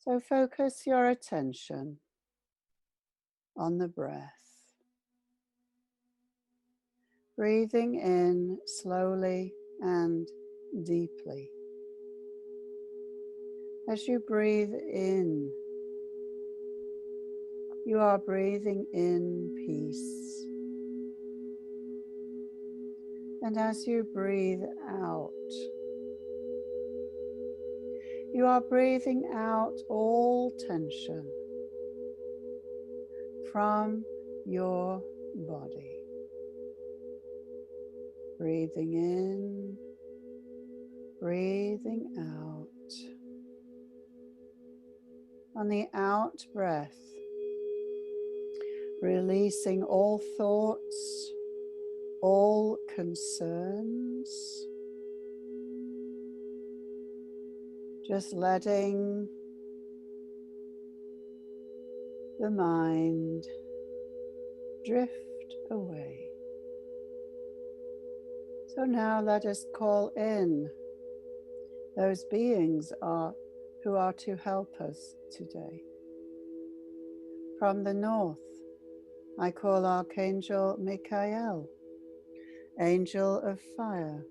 So focus your attention on the breath. Breathing in slowly and deeply. As you breathe in, you are breathing in peace. And as you breathe out, you are breathing out all tension from your body. Breathing in, breathing out. On the out breath, releasing all thoughts, all concerns. Just letting the mind drift away. So now let us call in those beings who are to help us today. From the north, I call Archangel Michael, Angel of Fire.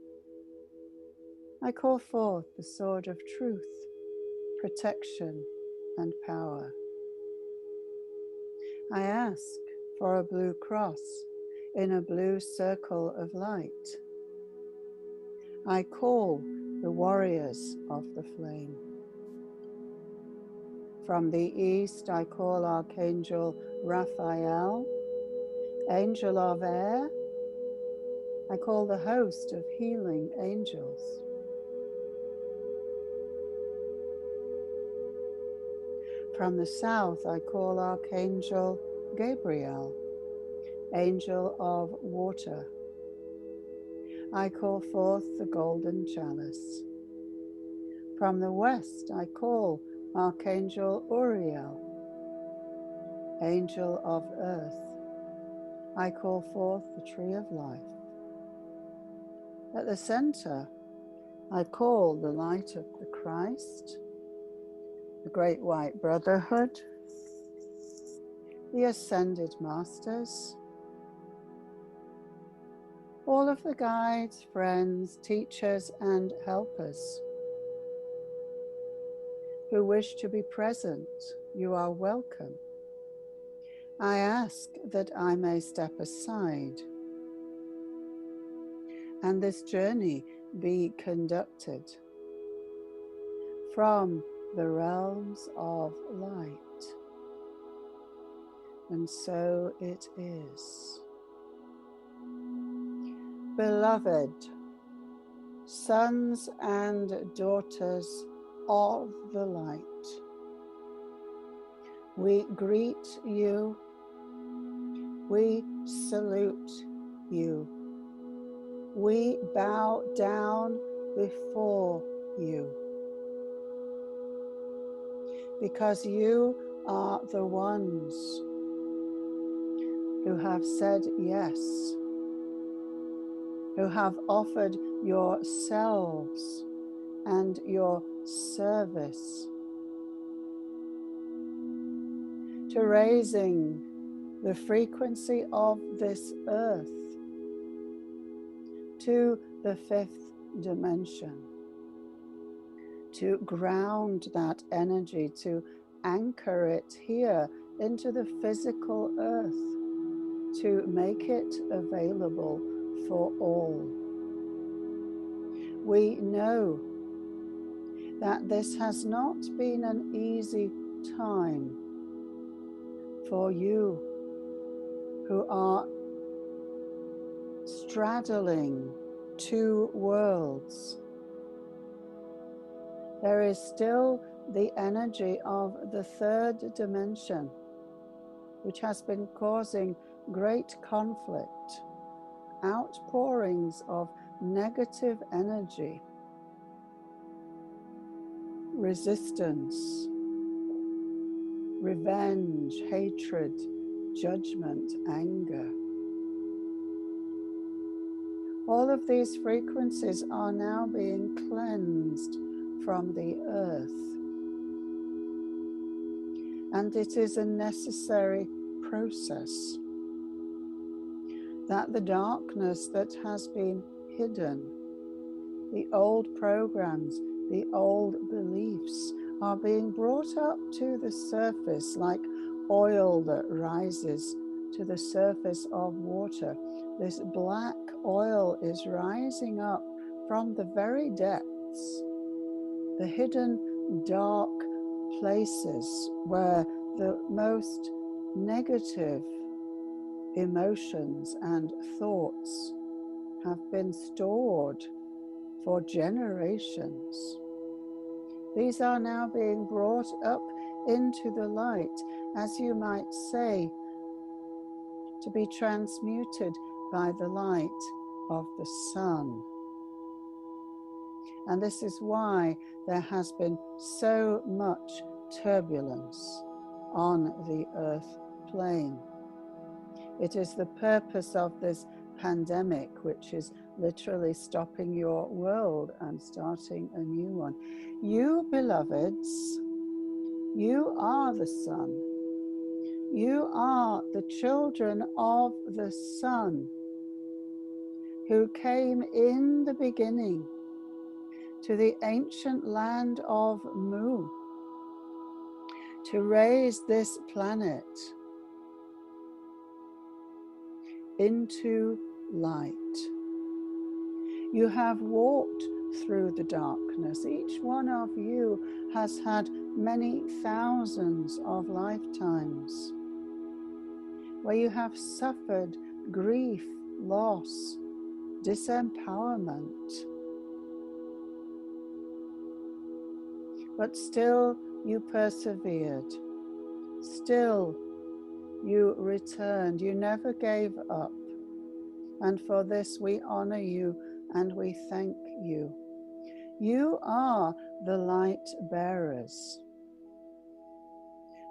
I call forth the sword of truth, protection, and power. I ask for a blue cross in a blue circle of light. I call the warriors of the flame. From the east, I call Archangel Raphael, Angel of Air. I call the host of healing angels. From the south, I call Archangel Gabriel, Angel of Water. I call forth the golden chalice. From the west, I call Archangel Uriel, Angel of Earth. I call forth the tree of life. At the center, I call the light of the Christ, the Great White Brotherhood, the Ascended Masters, all of the guides, friends, teachers, and helpers who wish to be present. You are welcome. I ask that I may step aside and this journey be conducted from the realms of light. And so it is. Beloved sons and daughters of the light, we greet you, we salute you, we bow down before you, because you are the ones who have said yes, who have offered yourselves and your service to raising the frequency of this earth to the fifth dimension, to ground that energy, to anchor it here into the physical earth, to make it available for all. We know that this has not been an easy time for you who are straddling two worlds. There is still the energy of the third dimension, which has been causing great conflict, outpourings of negative energy, resistance, revenge, hatred, judgment, anger. All of these frequencies are now being cleansed from the earth. and it is a necessary process. That the darkness that has been hidden, the old programs, the old beliefs are being brought up to the surface like oil that rises to the surface of water. This black oil is rising up from the very depths, the hidden dark places where the most negative emotions and thoughts have been stored for generations. These are now being brought up into the light, as you might say, to be transmuted by the light of the sun. And this is why there has been so much turbulence on the earth plane. It is the purpose of this pandemic, which is literally stopping your world and starting a new one. You, beloveds, you are the sun. You are the children of the sun who came in the beginning to the ancient land of Mu to raise this planet into light. You have walked through the darkness. Each one of you has had many thousands of lifetimes where you have suffered grief, loss, disempowerment. But still you persevered. Still you returned. You never gave up. And for this we honor you and we thank you. You are the light bearers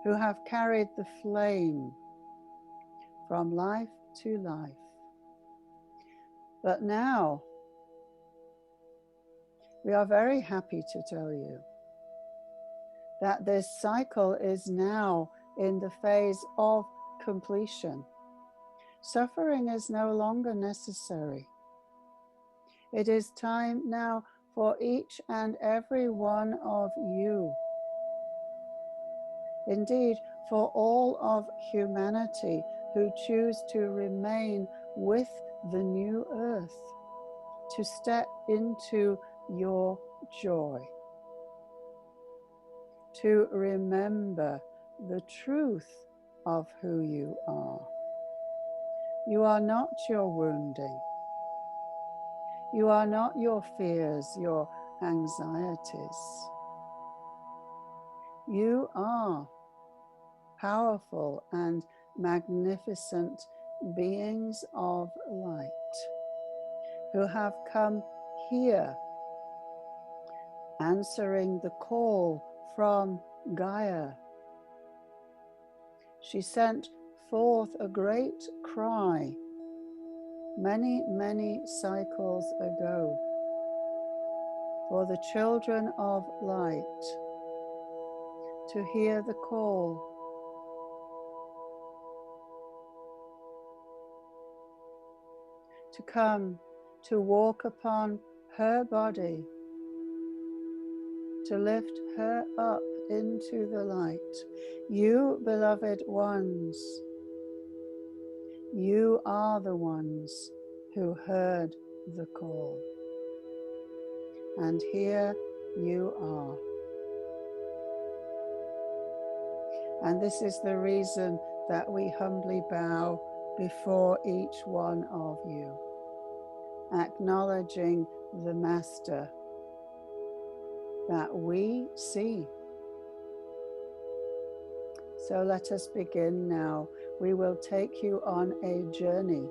who have carried the flame from life to life. But now, we are very happy to tell you that this cycle is now in the phase of completion. Suffering is no longer necessary. It is time now for each and every one of you, indeed for all of humanity who choose to remain with the new earth, to step into your joy, to remember the truth of who you are. You are not your wounding. You are not your fears, your anxieties. You are powerful and magnificent beings of light who have come here answering the call from Gaia. She sent forth a great cry many, many cycles ago for the children of light to hear the call, to come, to walk upon her body, to lift her up into the light. You, beloved ones, you are the ones who heard the call. And here you are. And this is the reason that we humbly bow before each one of you, acknowledging the Master that we see. So let us begin now. We will take you on a journey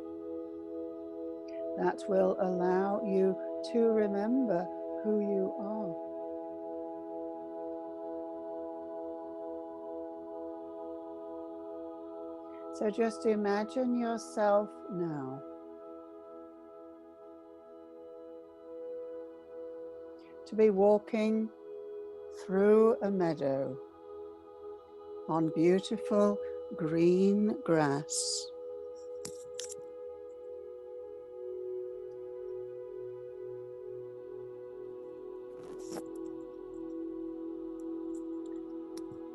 that will allow you to remember who you are. So just imagine yourself now to be walking through a meadow, on beautiful green grass.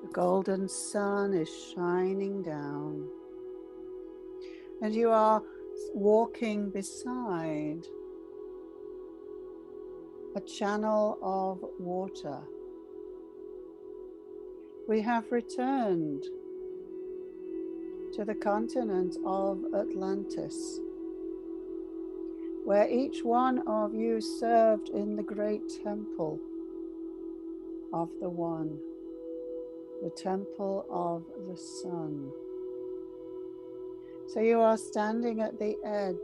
The golden sun is shining down, and you are walking beside a channel of water. We have returned to the continent of Atlantis, where each one of you served in the great temple of the One, the temple of the sun. So you are standing at the edge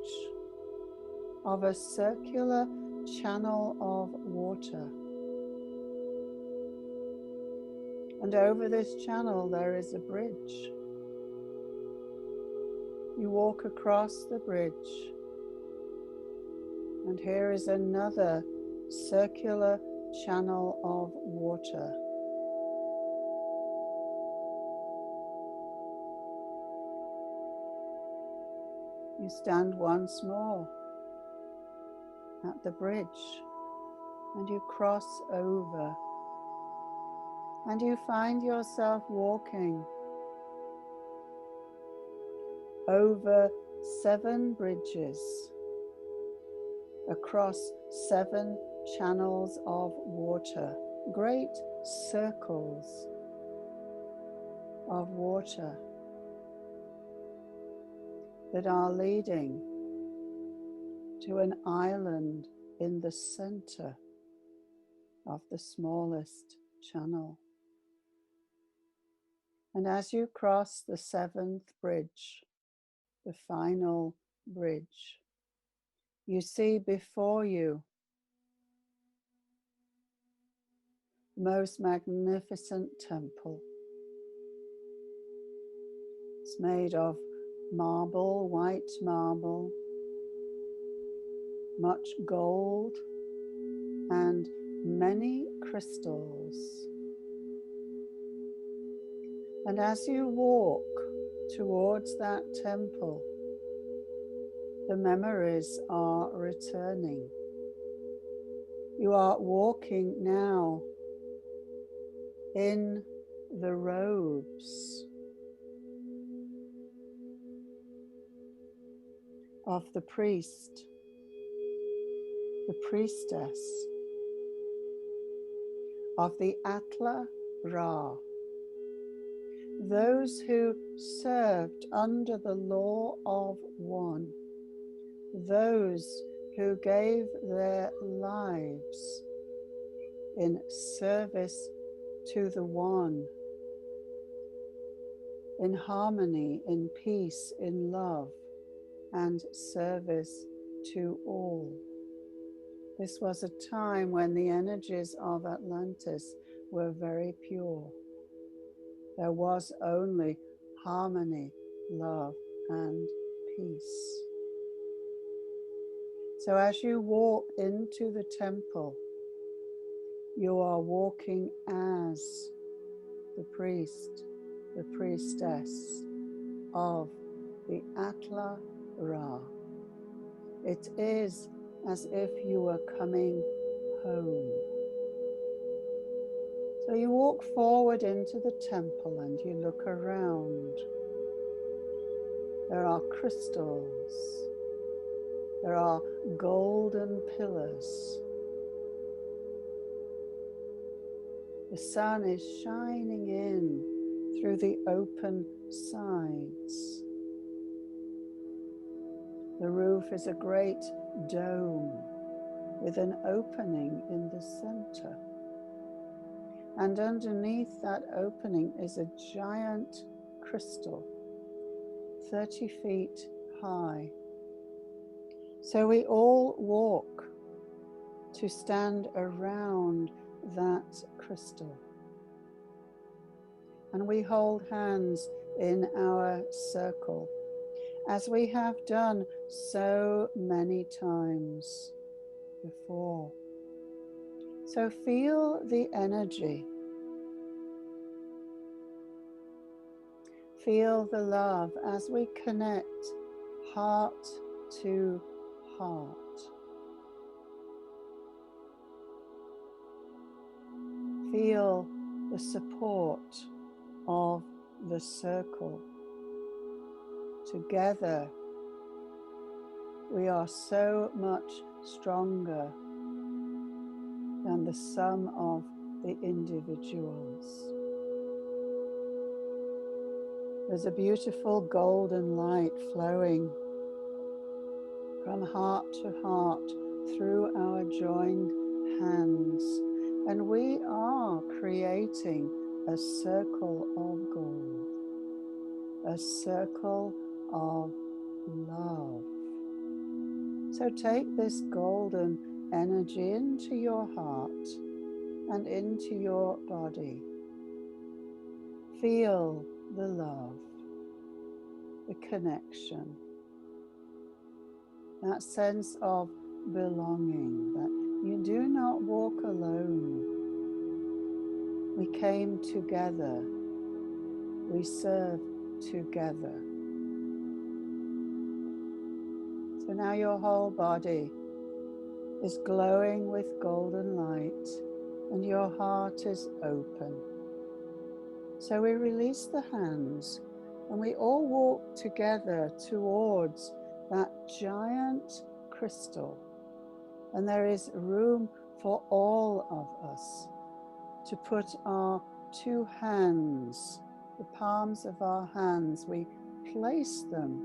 of a circular channel of water. And over this channel there is a bridge. You walk across the bridge, and here is another circular channel of water. You stand once more at the bridge, and you cross over, and you find yourself walking over 7 bridges, across 7 channels of water, great circles of water that are leading to an island in the center of the smallest channel. And as you cross the 7th bridge, the final bridge, you see before you the most magnificent temple. It's made of marble, white marble, much gold, and many crystals. And as you walk towards that temple, the memories are returning. You are walking now in the robes of the priest, the priestess of the Atla Ra, those who served under the law of one, those who gave their lives in service to the One, in harmony, in peace, in love, and service to all. This was a time when the energies of Atlantis were very pure. There was only harmony, love, and peace. So as you walk into the temple, you are walking as the priest, the priestess of the Atla Ra. It is as if you were coming home. So you walk forward into the temple and you look around. There are crystals. There are golden pillars. The sun is shining in through the open sides. The roof is a great dome with an opening in the center. And underneath that opening is a giant crystal, 30 feet high. So we all walk to stand around that crystal. And we hold hands in our circle, as we have done so many times before. So feel the energy Feel the love as we connect heart to heart. Feel the support of the circle. Together, we are so much stronger than the sum of the individuals. There's a beautiful golden light flowing from heart to heart through our joined hands, and we are creating a circle of gold, a circle of love. So take this golden energy into your heart and into your body. Feel the love, the connection, that sense of belonging, that you do not walk alone. We came together, we serve together. So now your whole body is glowing with golden light and your heart is open. So we release the hands and we all walk together towards that giant crystal. And there is room for all of us to put our two hands, the palms of our hands, we place them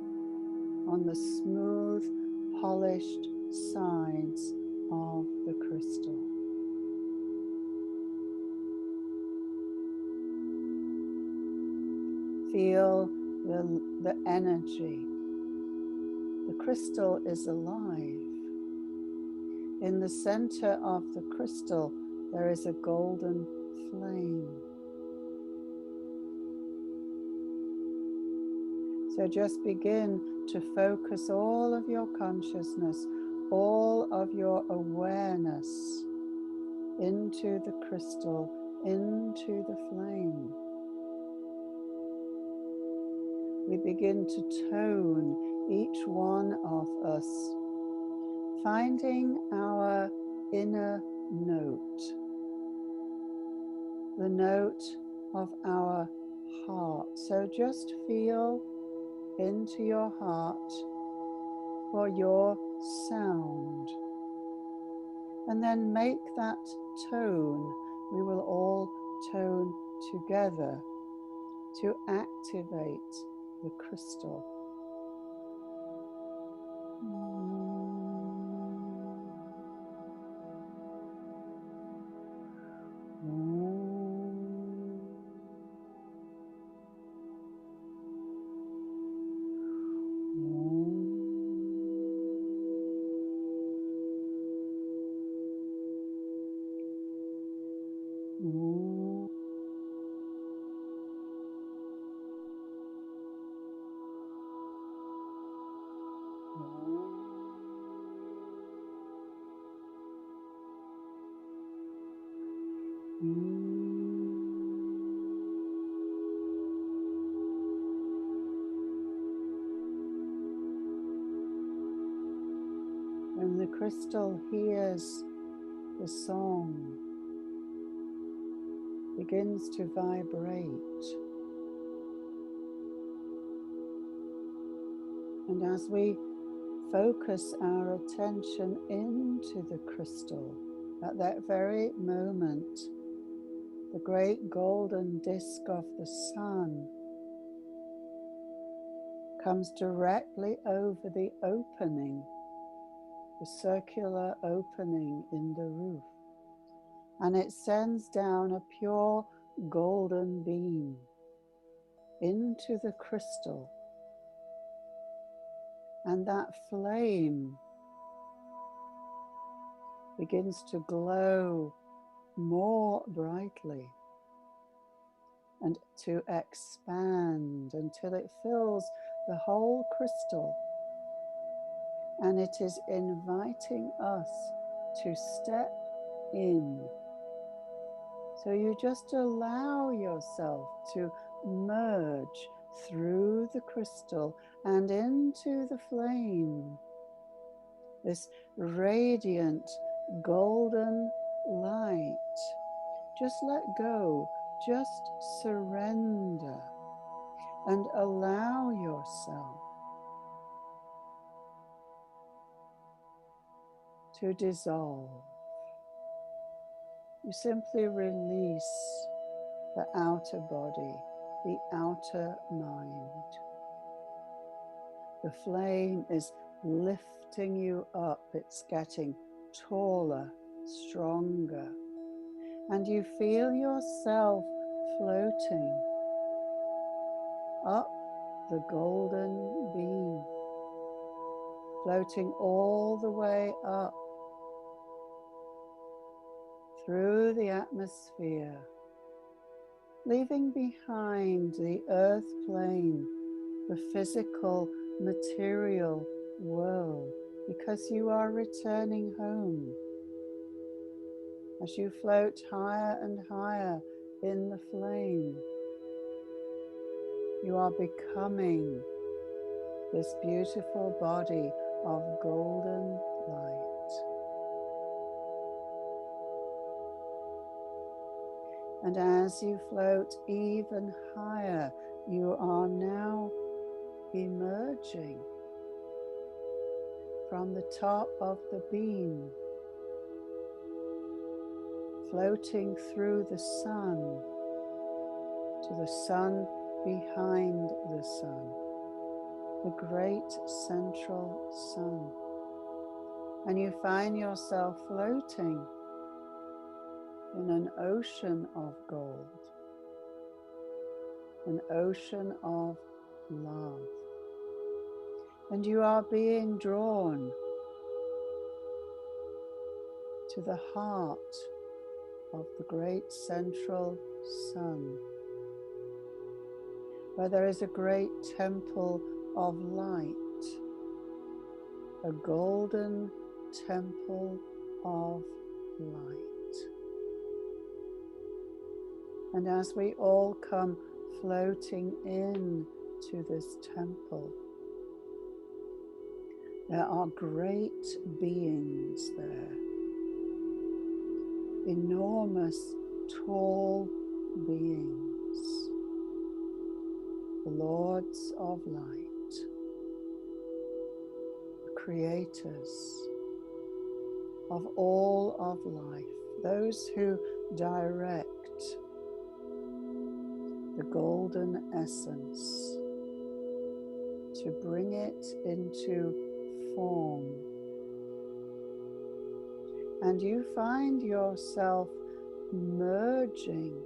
on the smooth, polished sides of the crystal. Feel the energy. The crystal is alive. In the center of the crystal, there is a golden flame. So just begin to focus all of your consciousness, all of your awareness into the crystal, into the flame. We begin to tone each one of us, finding our inner note, the note of our heart. So just feel into your heart for your sound, and then make that tone. We will all tone together to activate the crystal. When the crystal hears the song, begins to vibrate, and as we focus our attention into the crystal, at that very moment, the great golden disk of the sun comes directly over the opening, the circular opening in the roof, and it sends down a pure golden beam into the crystal, and that flame begins to glow more brightly and to expand until it fills the whole crystal, and it is inviting us to step in. So you just allow yourself to merge through the crystal and into the flame. This radiant golden light. Just let go, just surrender and allow yourself to dissolve. You simply release the outer body, the outer mind. The flame is lifting you up, it's getting taller, stronger, and you feel yourself floating up the golden beam, floating all the way up through the atmosphere, leaving behind the earth plane, the physical, material world, because you are returning home. As you float higher and higher in the flame, you are becoming this beautiful body of golden light. And as you float even higher, you are now emerging from the top of the beam, floating through the sun to the sun behind the sun, the great central sun. And you find yourself floating in an ocean of gold, an ocean of love. And you are being drawn to the heart of the great central sun, where there is a great temple of light, a golden temple of light. And as we all come floating in to this temple, there are great beings there, enormous, tall beings, the Lords of Light, the creators of all of life, those who direct the golden essence to bring it into form. And you find yourself merging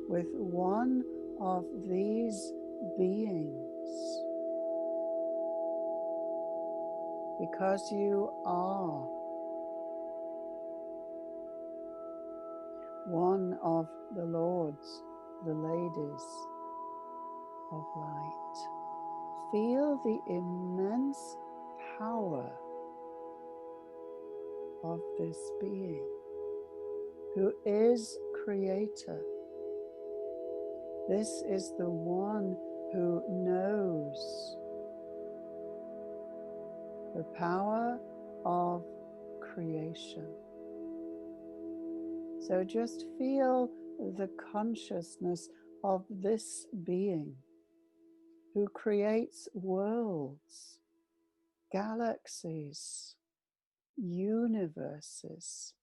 with one of these beings, because you are one of the lords, the ladies of light. Feel the immense power of this being who is creator. This is the one who knows the power of creation. So just feel the consciousness of this being who creates worlds, galaxies, universes,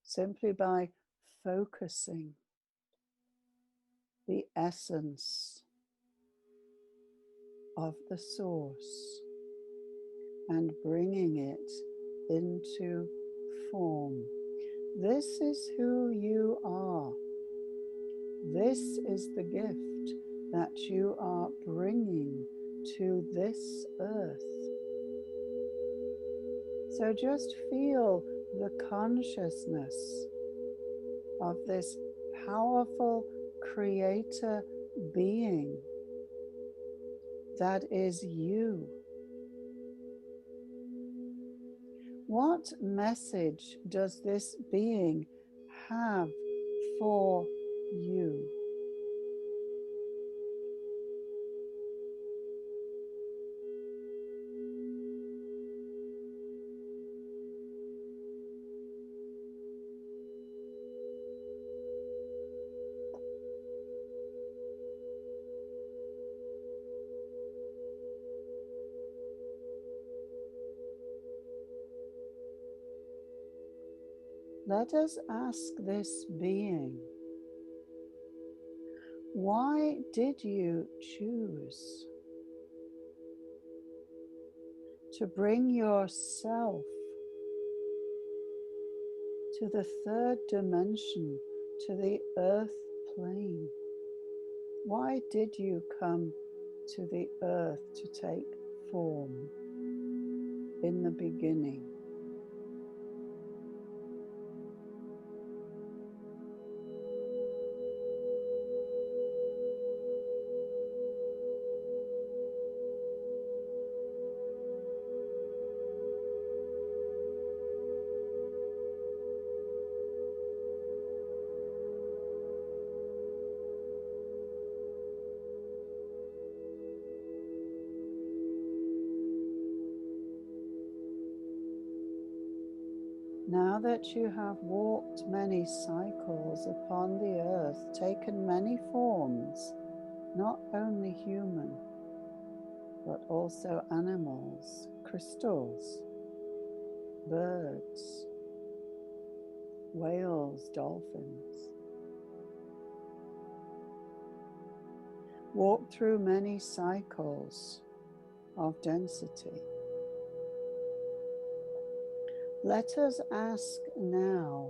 simply by focusing the essence of the source and bringing it into form. This is who you are. This is the gift that you are bringing to this earth. So just feel the consciousness of this powerful creator being that is you. What message does this being have for you? let us ask this being, why did you choose to bring yourself to the third dimension, to the earth plane? Why did you come to the earth to take form in the beginning? Now that you have walked many cycles upon the earth, taken many forms, not only human, but also animals, crystals, birds, whales, dolphins, walked through many cycles of density. Let us ask now,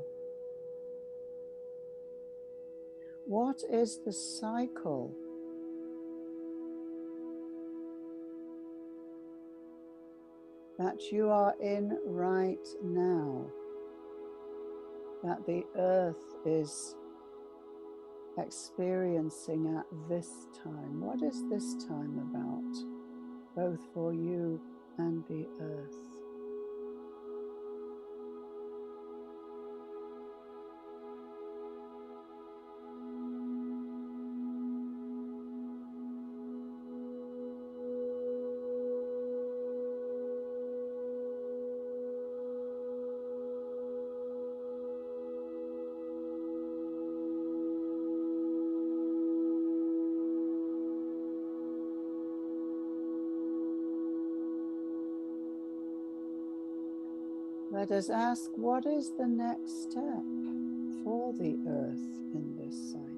what is the cycle that you are in right now, that the earth is experiencing at this time? What is this time about, both for you and the earth? Let us ask, what is the next step for the earth in this cycle?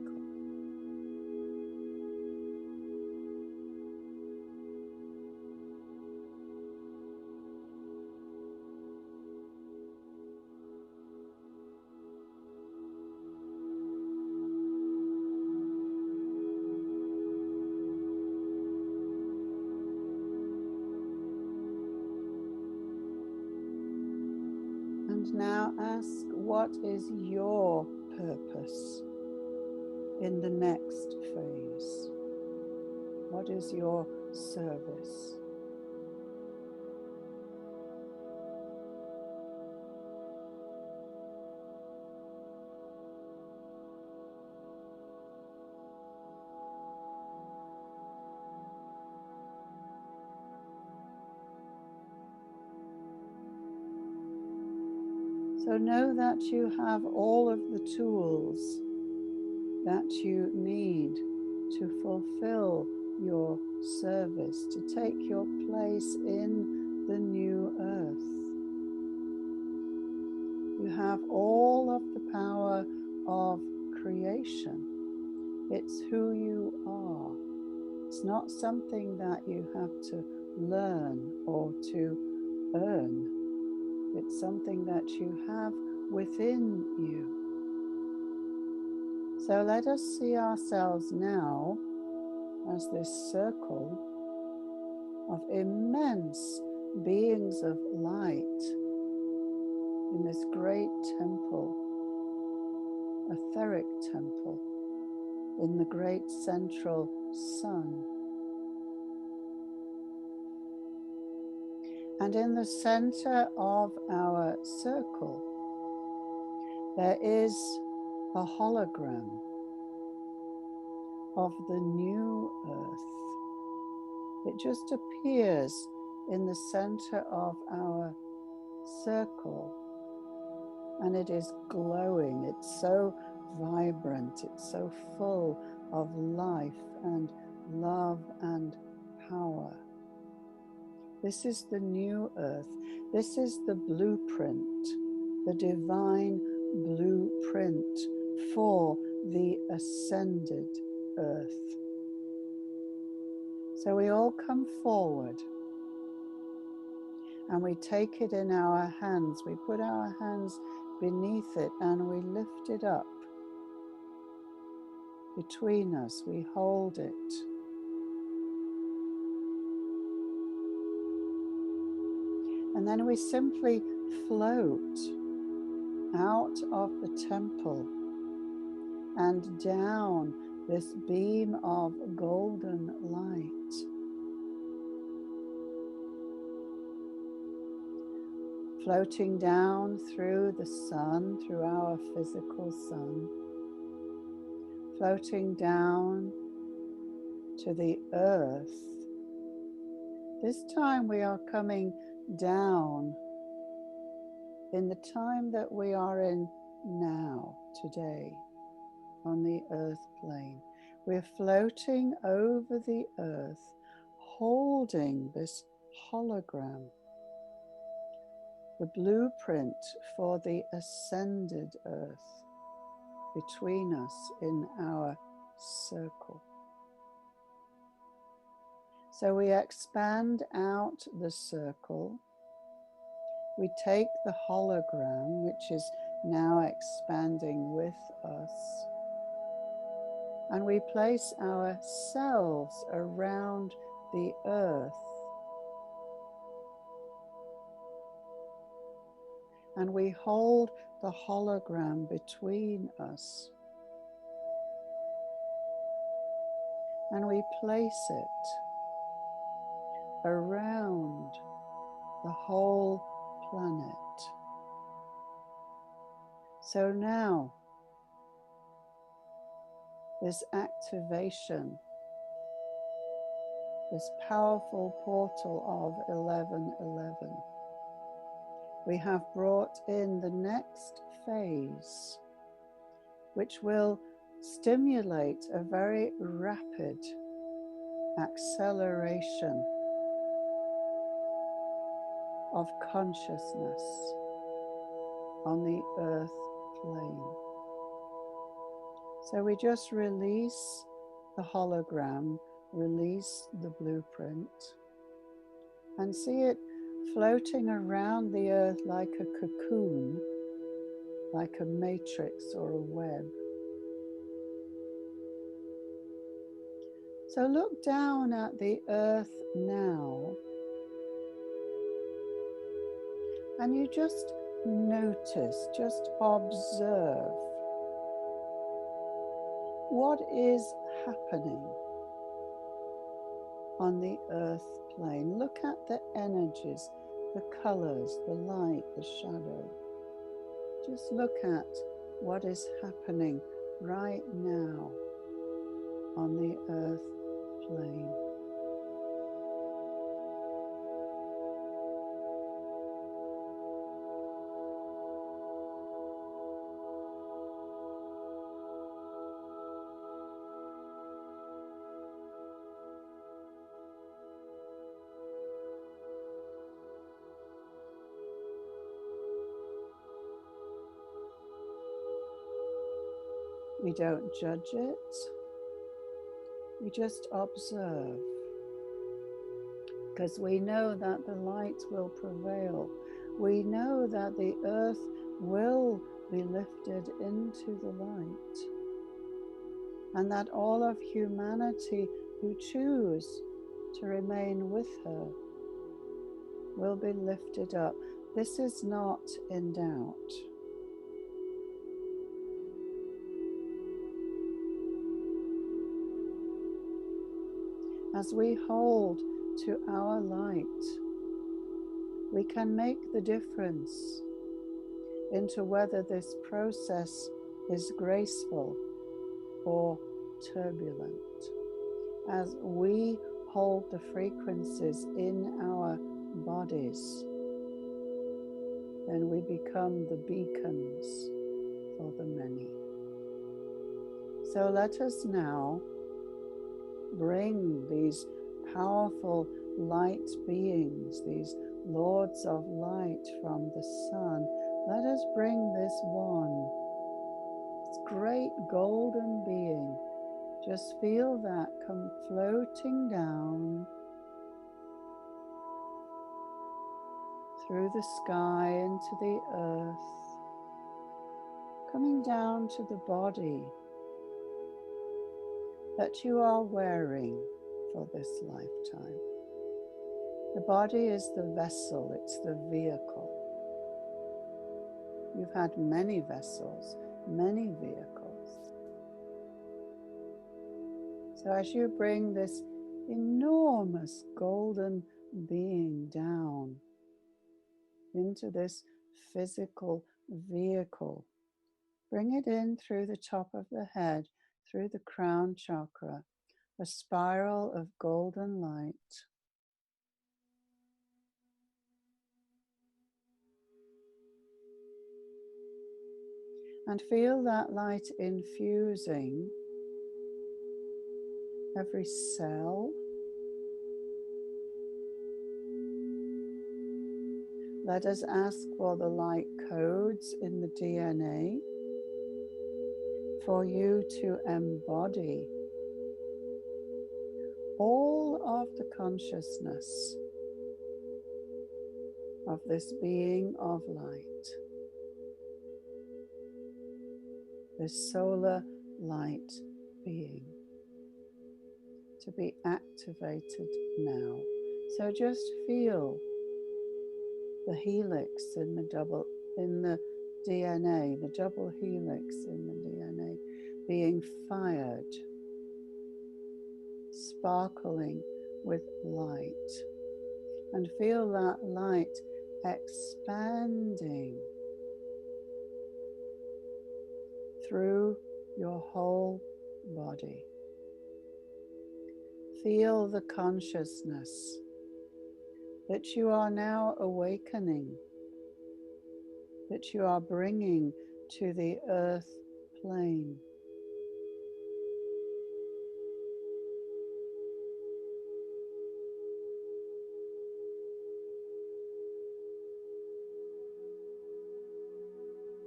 And now ask, what is your purpose in the next phase? What is your service? So know that you have all of the tools that you need to fulfill your service, to take your place in the new earth. You have all of the power of creation. It's who you are. It's not something that you have to learn or to earn. It's something that you have within you. So let us see ourselves now as this circle of immense beings of light in this great temple, etheric temple, in the great central sun. And in the center of our circle, there is a hologram of the new earth. It just appears in the center of our circle, and it is glowing. It's so vibrant, it's so full of life and love and power. This is the new earth. This is the blueprint, the divine blueprint for the ascended earth. So we all come forward and we take it in our hands. We put our hands beneath it and we lift it up between us. We hold it. And then we simply float out of the temple and down this beam of golden light. Floating down through the sun, through our physical sun. Floating down to the earth. This time we are coming down in the time that we are in now, today, on the earth plane. We're floating over the earth, holding this hologram, the blueprint for the ascended earth between us in our circle. So we expand out the circle. We take the hologram, which is now expanding with us, and we place ourselves around the earth. And we hold the hologram between us. And we place it around the whole planet. So now, this activation, this powerful portal of 1111, we have brought in the next phase, which will stimulate a very rapid acceleration of consciousness on the earth plane. So we just release the hologram, release the blueprint, and see it floating around the earth like a cocoon, like a matrix or a web. So look down at the earth now, and you just notice, just observe what is happening on the earth plane. Look at the energies, the colors, the light, the shadow. Just look at what is happening right now on the earth plane. We don't judge it, we just observe, because we know that the light will prevail. We know that the earth will be lifted into the light, and that all of humanity who choose to remain with her will be lifted up. This is not in doubt. As we hold to our light, we can make the difference into whether this process is graceful or turbulent. As we hold the frequencies in our bodies, then we become the beacons for the many. So let us now bring these powerful light beings, these lords of light from the sun. Let us bring this one great golden being. Just feel that come floating down through the sky into the earth, coming down to the body that you are wearing for this lifetime. The body is the vessel, it's the vehicle. You've had many vessels, many vehicles. So as you bring this enormous golden being down into this physical vehicle, bring it in through the top of the head, through the crown chakra, a spiral of golden light. And feel that light infusing every cell. Let us ask for the light codes in the DNA for you to embody all of the consciousness of this being of light. This solar light being to be activated now. So just feel the helix in the DNA, the double helix in the DNA being fired, sparkling with light. And feel that light expanding through your whole body. Feel the consciousness that you are now awakening, that you are bringing to the earth plane.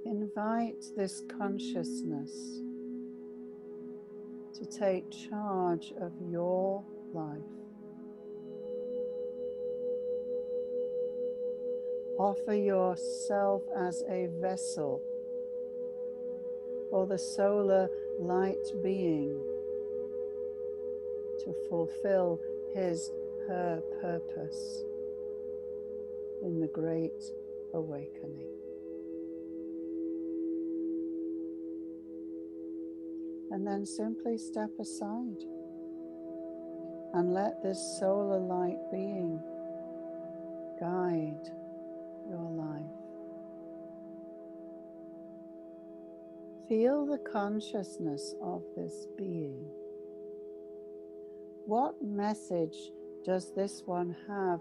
Invite this consciousness to take charge of your life. Offer yourself as a vessel for the solar light being to fulfill her purpose in the great awakening. And then simply step aside and let this solar light being guide your life. Feel the consciousness of this being. What message does this one have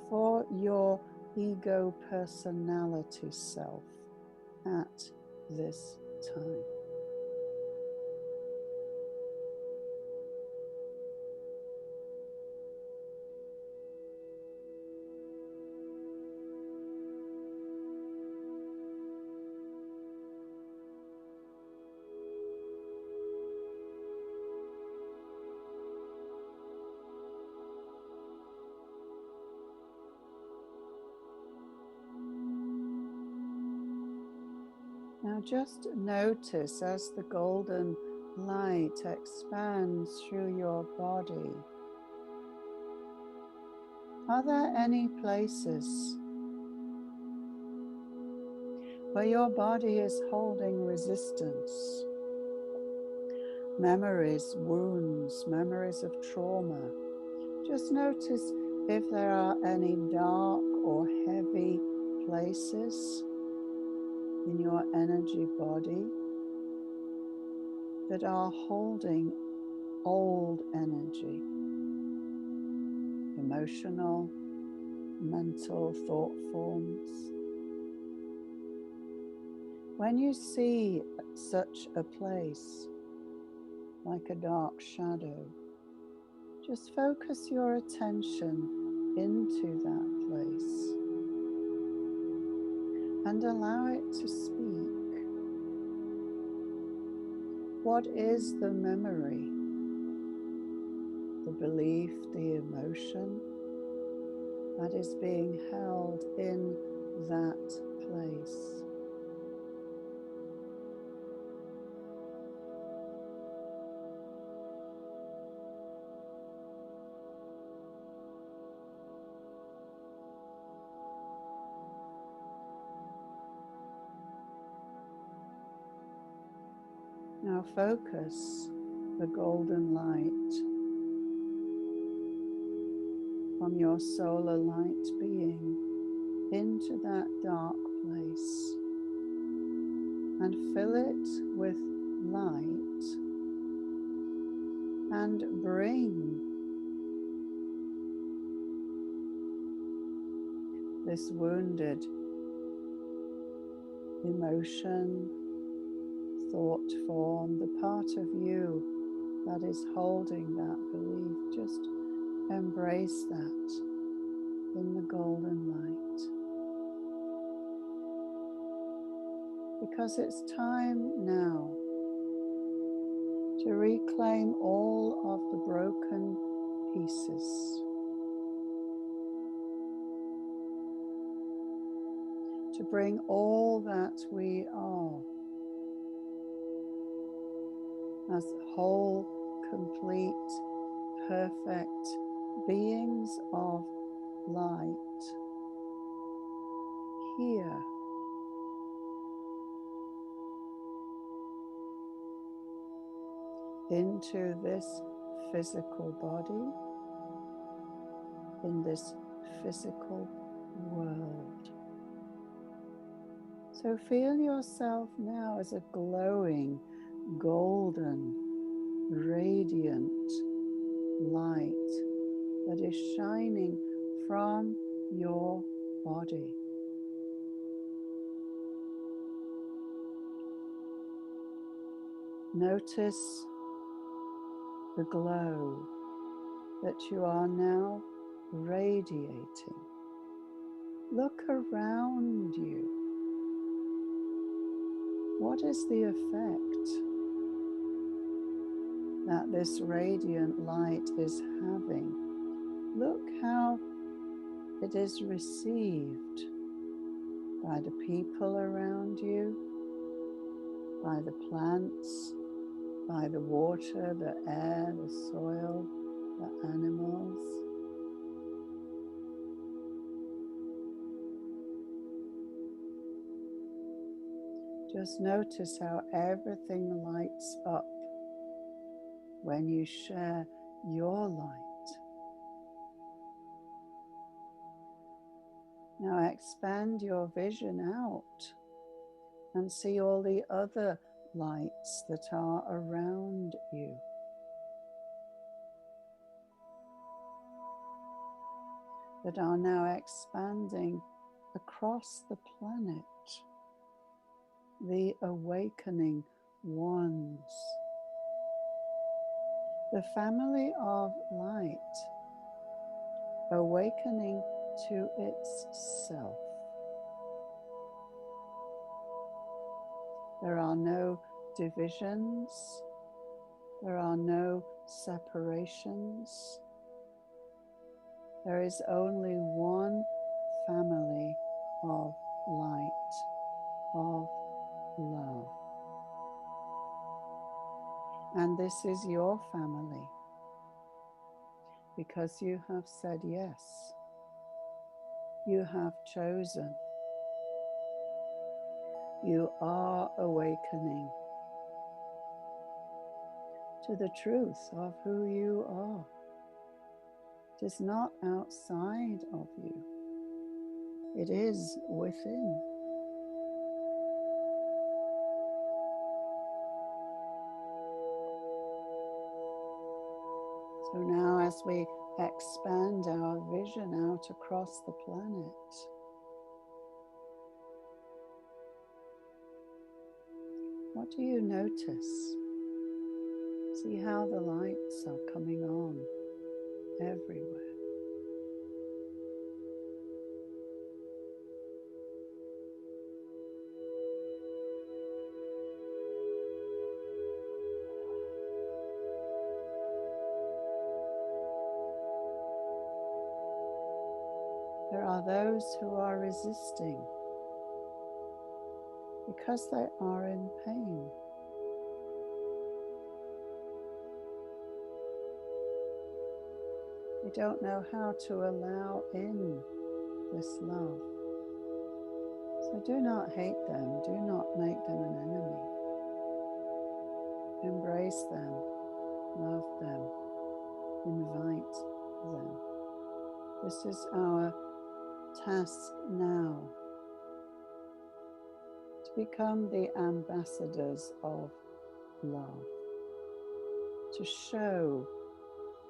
for your ego personality self at this time? Now just notice as the golden light expands through your body. Are there any places where your body is holding resistance? Memories, wounds, memories of trauma. Just notice if there are any dark or heavy places in your energy body that are holding old energy, emotional, mental thought forms. When you see such a place, like a dark shadow, just focus your attention into that place and allow it to speak. What is the memory, the belief, the emotion that is being held in that place? Now focus the golden light from your solar light being into that dark place and fill it with light and bring this wounded emotion, thought form, the part of you that is holding that belief, just embrace that in the golden light. Because it's time now to reclaim all of the broken pieces, to bring all that we are as whole, complete, perfect beings of light here into this physical body, in this physical world. So feel yourself now as a glowing, golden, radiant light that is shining from your body. Notice the glow that you are now radiating. Look around you. What is the effect that this radiant light is having? Look how it is received by the people around you, by the plants, by the water, the air, the soil, the animals. Just notice how everything lights up when you share your light. Now expand your vision out and see all the other lights that are around you. That are now expanding across the planet. The awakening ones. The family of light awakening to itself. There are no divisions, there are no separations. There is only one family of light, of love. And this is your family because you have said yes. You have chosen. You are awakening to the truth of who you are. It is not outside of you. It is within. So now as we expand our vision out across the planet, what do you notice? See how the lights are coming on everywhere. are those who are resisting because they are in pain. They don't know how to allow in this love. So do not hate them, do not make them an enemy. Embrace them, love them, invite them. This is our task now, to become the ambassadors of love, to show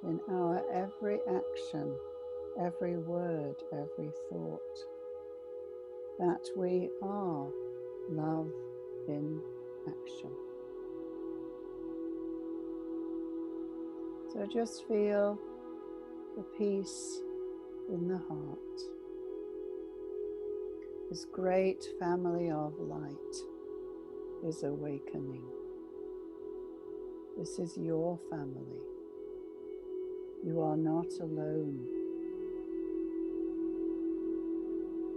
in our every action, every word, every thought, that we are love in action. So just feel the peace in the heart. This great family of light is awakening. This is your family. You are not alone.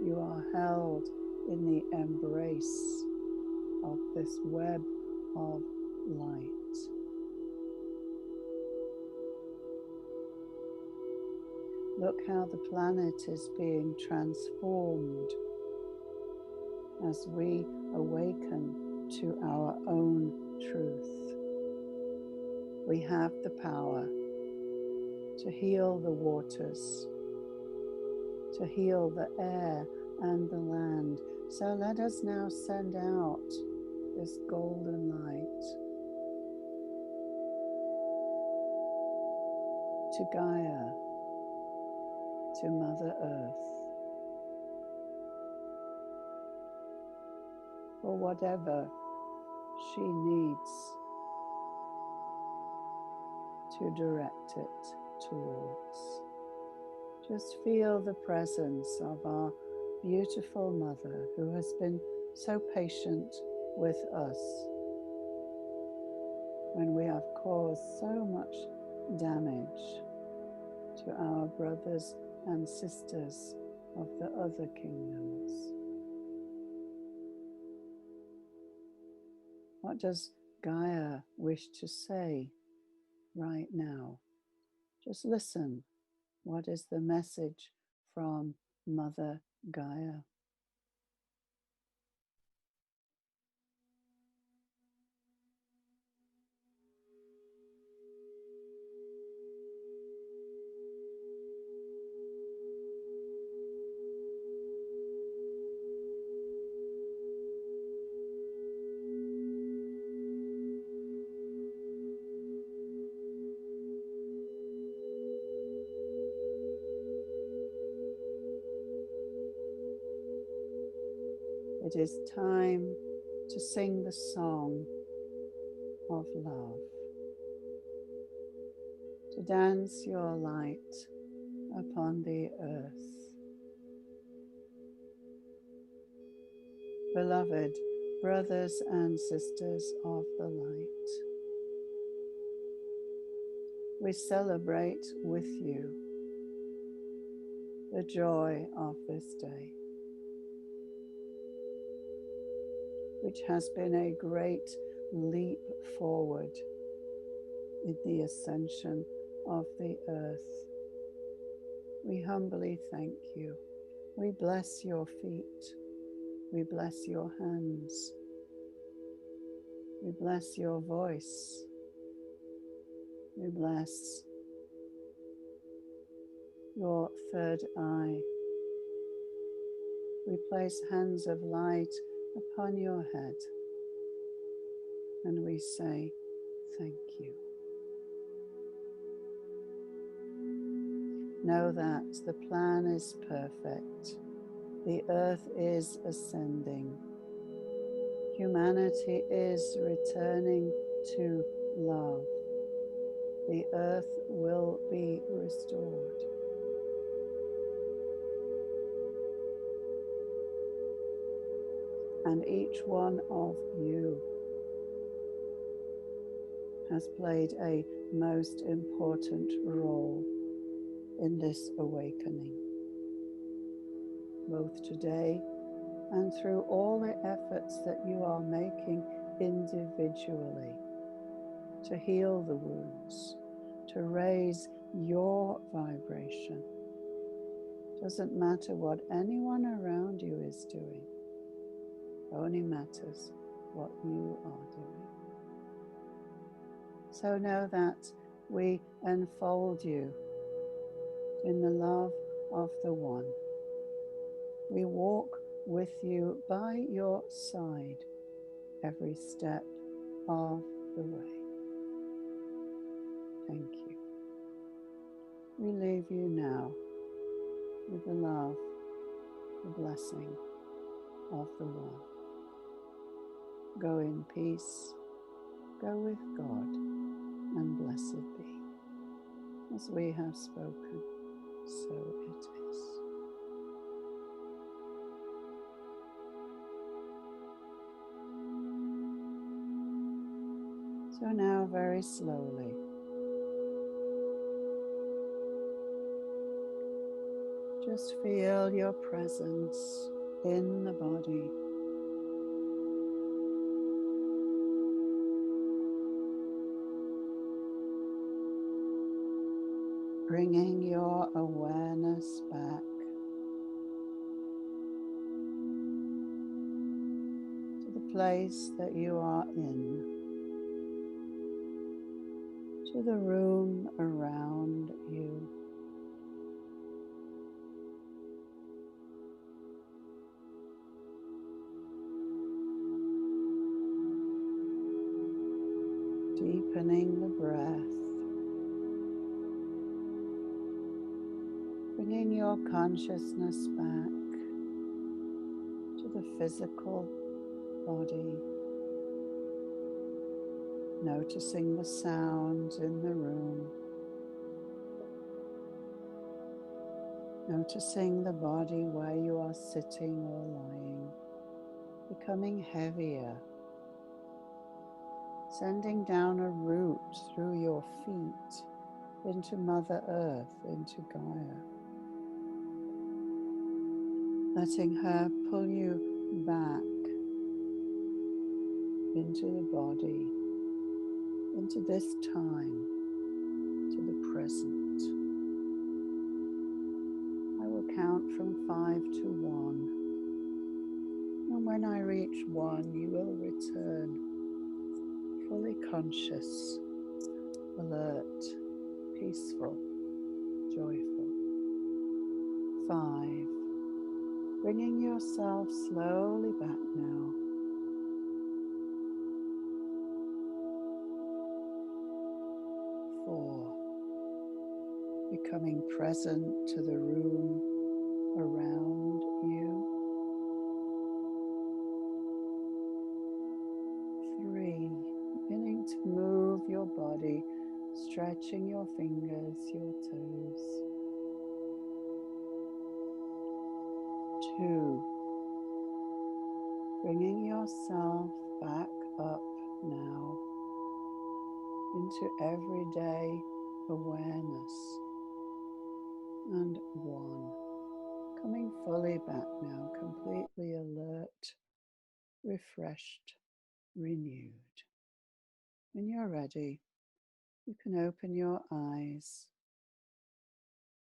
You are held in the embrace of this web of light. Look how the planet is being transformed as we awaken to our own truth. We have the power to heal the waters, to heal the air and the land. So let us now send out this golden light to Gaia, to Mother Earth, for whatever she needs to direct it towards. Just feel the presence of our beautiful Mother, who has been so patient with us when we have caused so much damage to our brothers and sisters of the other kingdoms. What does Gaia wish to say right now? Just listen. What is the message from Mother Gaia? It is time to sing the song of love, to dance your light upon the earth. Beloved brothers and sisters of the light, we celebrate with you the joy of this day, which has been a great leap forward in the ascension of the earth. We humbly thank you. We bless your feet. We bless your hands. We bless your voice. We bless your third eye. We place hands of light upon your head, and we say, thank you. Know that the plan is perfect. The earth is ascending. Humanity is returning to love. The earth will be restored. And each one of you has played a most important role in this awakening. both today and through all the efforts that you are making individually to heal the wounds, to raise your vibration. Doesn't matter what anyone around you is doing. Only matters what you are doing. So know that we enfold you in the love of the One. We walk with you by your side every step of the way. Thank you. We leave you now with the love, the blessing of the One. Go in peace, go with God, and blessed be. As we have spoken, so it is. So now very slowly, just feel your presence in the body. Bringing your awareness back to the place that you are in, to the room around you. Deepening the breath. Bringing your consciousness back to the physical body. Noticing the sounds in the room. Noticing the body where you are sitting or lying. Becoming heavier. Sending down a root through your feet into Mother Earth, into Gaia. Letting her pull you back into the body, into this time, to the present. I will count from 5 to 1. And when I reach 1, you will return fully conscious, alert, peaceful, joyful. 5. Bringing yourself slowly back now. 4. Becoming present to the room around you. 3. Beginning to move your body, stretching your fingers, your toes. 2. Bringing yourself back up now into everyday awareness. And 1. Coming fully back now, completely alert, refreshed, renewed. When you're ready, you can open your eyes